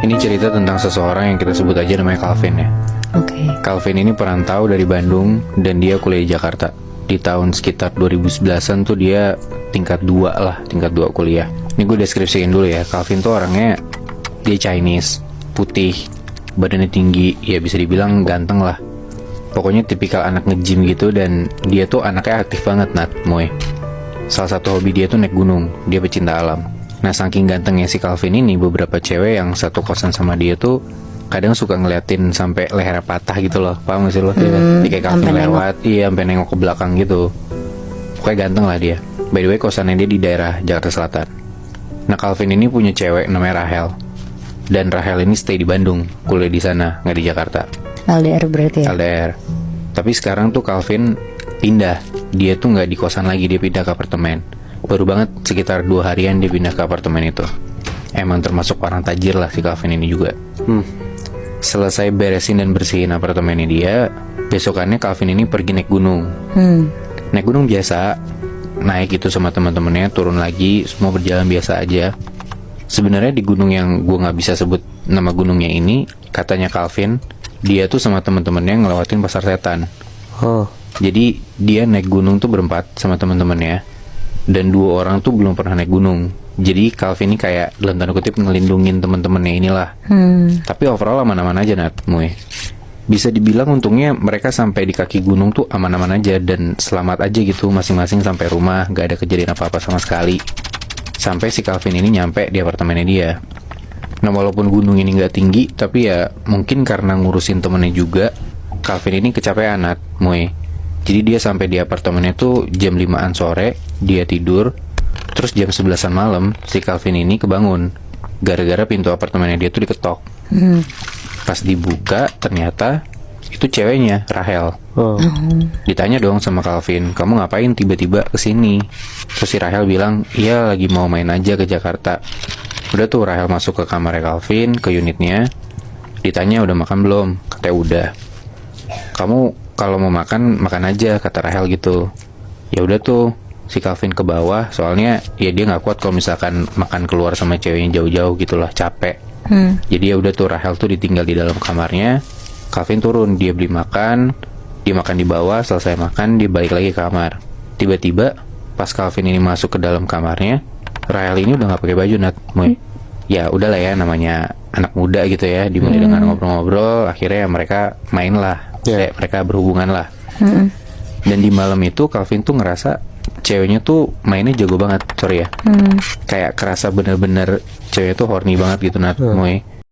Ini cerita tentang seseorang yang kita sebut aja namanya Calvin ya. Oke. Calvin ini perantau dari Bandung dan dia kuliah di Jakarta. Di tahun sekitar 2011an tuh dia tingkat 2 lah, tingkat 2 kuliah. Ini gue deskripsiin dulu ya. Calvin tuh orangnya, dia Chinese, putih, badannya tinggi, ya bisa dibilang ganteng lah. Pokoknya tipikal anak nge-gym gitu, dan dia tuh anaknya aktif banget, Moy. Salah satu hobi dia tuh naik gunung, dia pecinta alam. Nah, saking gantengnya si Calvin ini, beberapa cewek yang satu kosan sama dia tuh kadang suka ngeliatin sampai lehernya patah gitu loh. Paham gak sih lo? Dia kayak Calvin lewat, iya sampai nengok ke belakang gitu. Pokoknya ganteng lah dia. By the way, kosannya dia di daerah Jakarta Selatan. Nah, Calvin ini punya cewek namanya Rahel. Dan Rahel ini stay di Bandung, kuliah di sana, nggak di Jakarta. LDR berarti ya? LDR. Tapi sekarang tuh Calvin pindah. Dia tuh nggak di kosan lagi, dia pindah ke apartemen. Baru banget sekitar 2 harian dia pindah ke apartemen itu. Emang termasuk orang tajir lah si Calvin ini juga. Selesai beresin dan bersihin apartemennya dia, besokannya Calvin ini pergi naik gunung. Naik gunung biasa, naik itu sama teman-temannya, turun lagi, semua berjalan biasa aja. Sebenarnya di gunung yang gue nggak bisa sebut nama gunungnya ini, katanya Calvin, dia tuh sama teman-temannya ngelewatin pasar setan. Jadi dia naik gunung tuh berempat sama teman-temannya. Dan 2 orang tuh belum pernah naik gunung. Jadi Calvin ini kayak dalam tanda kutip ngelindungin temen-temennya inilah. Tapi overall aman-aman aja Moy. Bisa dibilang untungnya mereka sampai di kaki gunung tuh aman-aman aja dan selamat aja gitu, masing-masing sampai rumah, gak ada kejadian apa-apa sama sekali. Sampai si Calvin ini nyampe di apartemennya dia. Nah, walaupun gunung ini gak tinggi, tapi ya mungkin karena ngurusin temennya juga, Calvin ini kecapean Moy. Jadi dia sampai di apartemennya tuh jam 5-an sore, dia tidur. Terus jam 11-an malam, si Calvin ini kebangun gara-gara pintu apartemennya dia tuh diketok. Pas dibuka, ternyata itu ceweknya, Rahel. Ditanya dong sama Calvin, kamu ngapain tiba-tiba kesini? Terus si Rahel bilang, iya lagi mau main aja ke Jakarta. Udah tuh Rahel masuk ke kamarnya Calvin, ke unitnya. Ditanya udah makan belum? Katanya udah. Kamu kalau mau makan, makan aja, kata Rahel gitu. Ya udah tuh, si Calvin ke bawah, soalnya ya dia nggak kuat kalau misalkan makan keluar sama ceweknya jauh-jauh gitulah, capek. Jadi ya udah tuh Rahel tuh ditinggal di dalam kamarnya. Calvin turun, dia beli makan, dia makan di bawah, selesai makan, dia balik lagi ke kamar. Tiba-tiba pas Calvin ini masuk ke dalam kamarnya, Rahel ini udah nggak pakai baju Moy. Ya udahlah ya, namanya anak muda gitu ya, dimulai dengan ngobrol-ngobrol, akhirnya mereka main lah. Mereka berhubungan lah. Dan di malam itu Calvin tuh ngerasa ceweknya tuh mainnya jago banget, sorry ya. Kayak kerasa bener-bener ceweknya tuh horny banget gitu Moy.